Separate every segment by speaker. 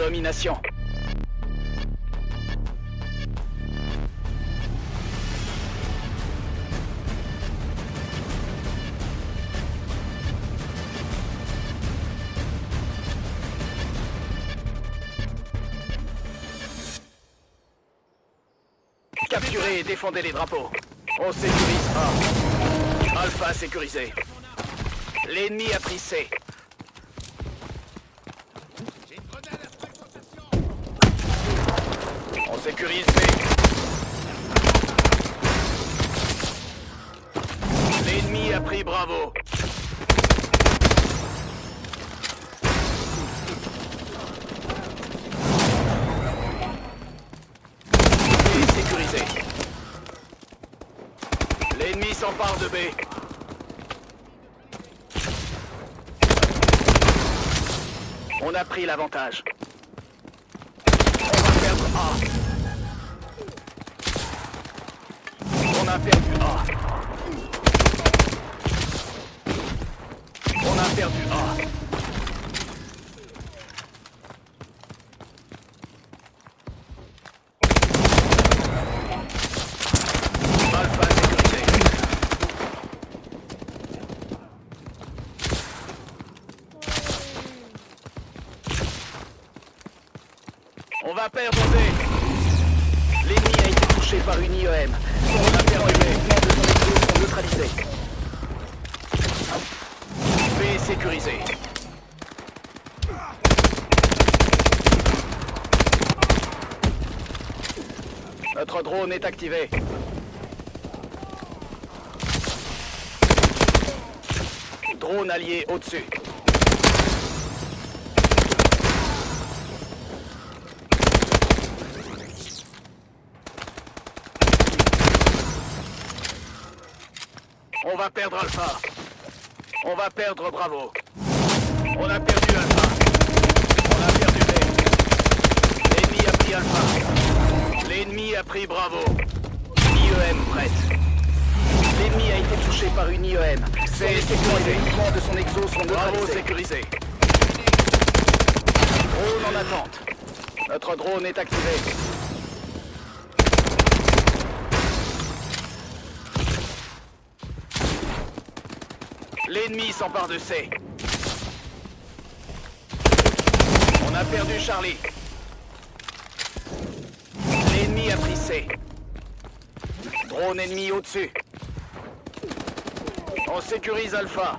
Speaker 1: Domination. Capturez et défendez les drapeaux. On sécurise A. Alpha sécurisé. L'ennemi a pris C. On sécurise B. L'ennemi a pris Bravo. B sécurisé. L'ennemi s'empare de B. On a pris l'avantage. On va perdre A. On a perdu A. On a perdu A. Alpha sécurisé. On va perdre B. L'ennemi a été touché par une IEM. On a perdu B. Les mouvements de son exo sont neutralisés. B sécurisé. Notre drone est activé. Drone allié au-dessus. On va perdre Alpha. On va perdre Bravo. On a perdu Alpha. On a perdu B. L'ennemi a pris Alpha. L'ennemi a pris Bravo. IEM prête. L'ennemi a été touché par une IEM. C'est sécurisé. Les mouvements de son exo sont neutralisés. Bravo sécurisé. Drone en attente. Notre drone est activé. L'ennemi s'empare de C. On a perdu Charlie. L'ennemi a pris C. Drone ennemi au-dessus. On sécurise Alpha.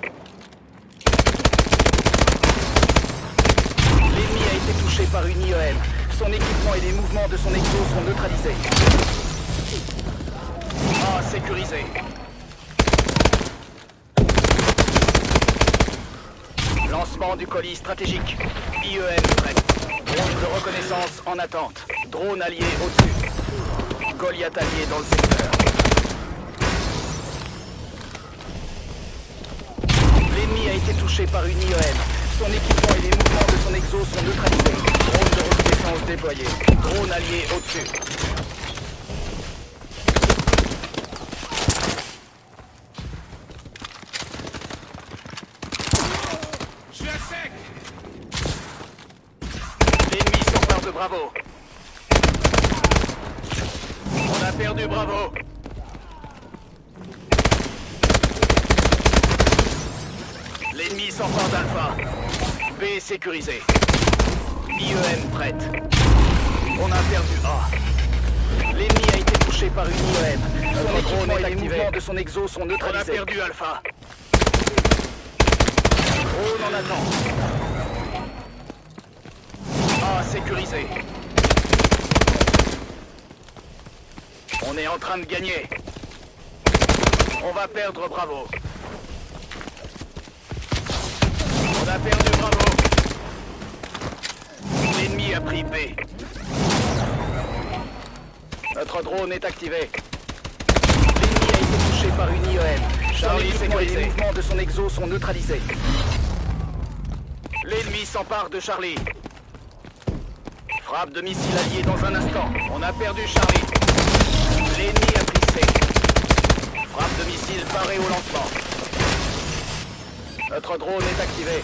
Speaker 1: L'ennemi a été touché par une IEM. Son équipement et les mouvements de son exo sont neutralisés. A sécurisé. Lancement du colis stratégique. IEM prête. Drone de reconnaissance en attente. Drone allié au-dessus. Goliath allié dans le secteur. L'ennemi a été touché par une IEM. Son équipement et les mouvements de son exo sont neutralisés. Drone de reconnaissance déployé. Drone allié au-dessus. L'ennemi s'empare de Bravo. On a perdu Bravo. L'ennemi s'empare d'Alpha. B sécurisé. IEM prête. On a perdu A. L'ennemi a été touché par une IEM. Son équipement et les mouvements de son exo sont neutralisés. On a perdu Alpha. Drone en attente. A sécurisé. On est en train de gagner. On va perdre Bravo. On a perdu Bravo. L'ennemi a pris B. Notre drone est activé. L'ennemi a été touché par une IEM. Charlie sécurisé. Les mouvements de son exo sont neutralisés. L'ennemi s'empare de Charlie. Frappe de missile allié dans un instant. On a perdu Charlie. L'ennemi a pris C. Frappe de missile parée au lancement. Notre drone est activé.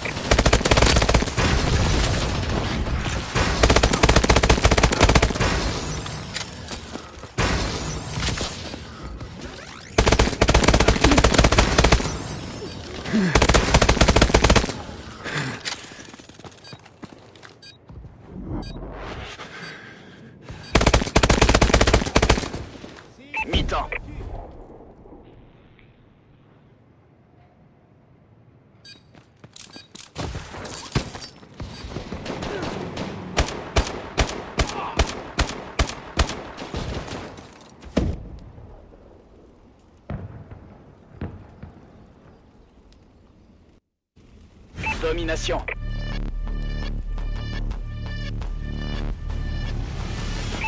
Speaker 1: Mi-temps. Domination.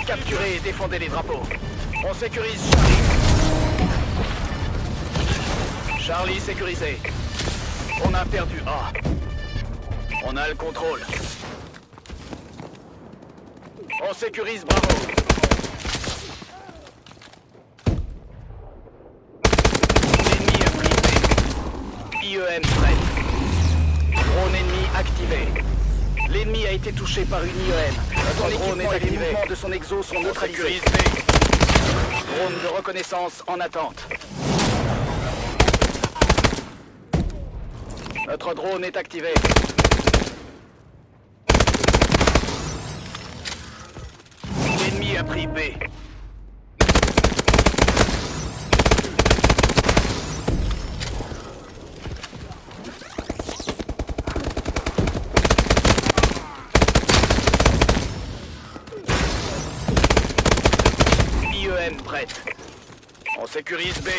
Speaker 1: Capturez et défendez les drapeaux. On sécurise Charlie. Charlie sécurisé. On a perdu A. On a le contrôle. On sécurise Bravo. L'ennemi a pris B. IEM prête. Drone ennemi activé. L'ennemi a été touché par une IEM. Son drone est activé. Les mouvements de son exo sont neutralisés. Drone de reconnaissance en attente. Notre drone est activé. L'ennemi a pris B. IEM prête. On sécurise B.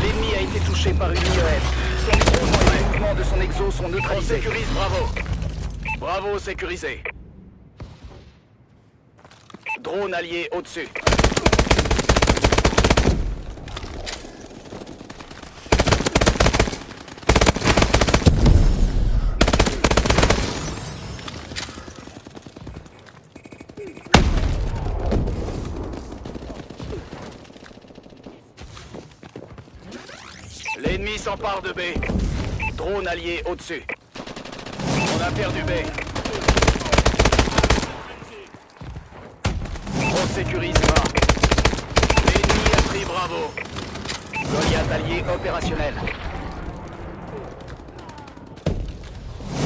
Speaker 1: L'ennemi a été touché par une IEM. Son drone et les mouvements de son exo sont neutralisés. On sécurise Bravo. Bravo sécurisé. Drone allié au-dessus. L'ennemi s'empare de B. Drone allié au-dessus. On a perdu B. On sécurise A. L'ennemi a pris Bravo. Goliath allié opérationnel.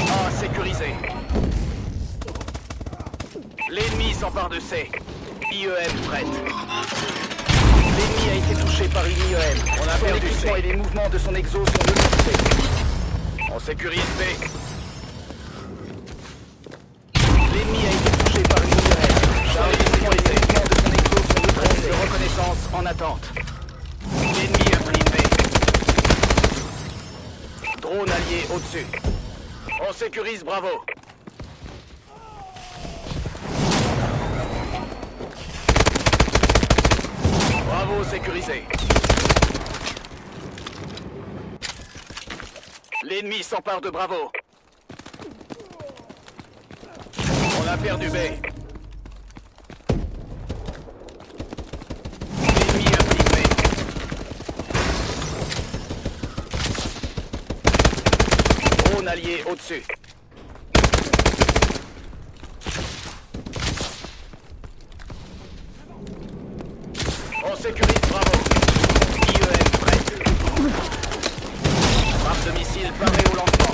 Speaker 1: A sécurisé. L'ennemi s'empare de C. IEM prête. L'ennemi a été touché par une IEM. On a perdu C. Et les mouvements de son exo sont neutralisés. On sécurise B. L'ennemi a été touché par une IEM. Charlie sécurisé. Les mouvements de son exo sont neutralisés. De reconnaissance en attente. L'ennemi a pris B. Drone allié au-dessus. On sécurise Bravo. Bravo sécurisé. L'ennemi s'empare de Bravo. On a perdu B. L'ennemi a pris B. Drone allié au-dessus. On sécurise Bravo. IEM prête. Frappe de missile parée au lancement.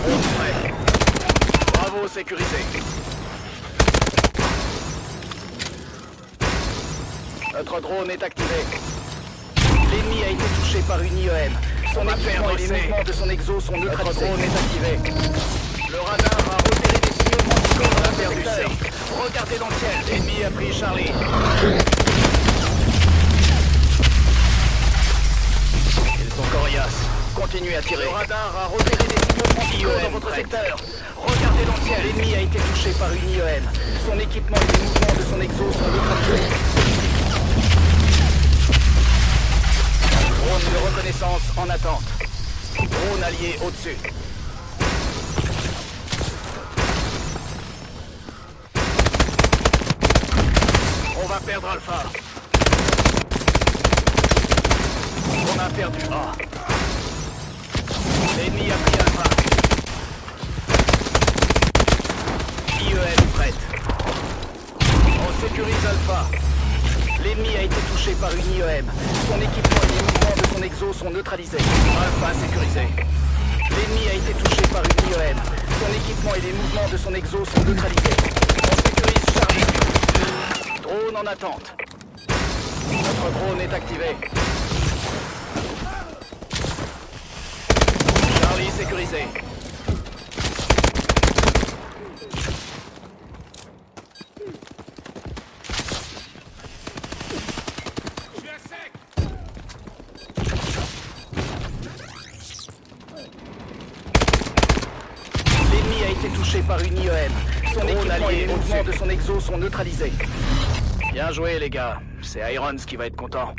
Speaker 1: Drone prêt. Bravo sécurisé. Notre drone est activé. L'ennemi a été touché par une IEM. Son équipement et les mouvements de son exo sont neutralisés. Notre drone est activé. Le radar a repéré des signaux manticores dans la perdu C. Regardez dans le ciel. L'ennemi a pris Charlie. Ils sont coriaces. Continuez à tirer. Le radar a repéré des signaux manticores dans votre secteur. Regardez dans le ciel. L'ennemi a été touché par une IEM. Son équipement et les mouvements de son exo sont neutralisés. Drone de reconnaissance en attente. Drone allié au-dessus. On va perdre Alpha. On a perdu A. L'ennemi a pris Alpha. IEM prête. On sécurise Alpha. L'ennemi a été touché par une IEM. Son équipement et les mouvements de son exo sont neutralisés. Alpha sécurisé. L'ennemi a été touché par une IEM. Son équipement et les mouvements de son exo sont neutralisés. On sécurise Charlie. Drone en attente. Notre drone est activé. Charlie sécurisé. L'ennemi a été touché par une IEM. Son équipement et les mouvements de son exo sont neutralisés. Bien joué les gars, c'est Irons qui va être content.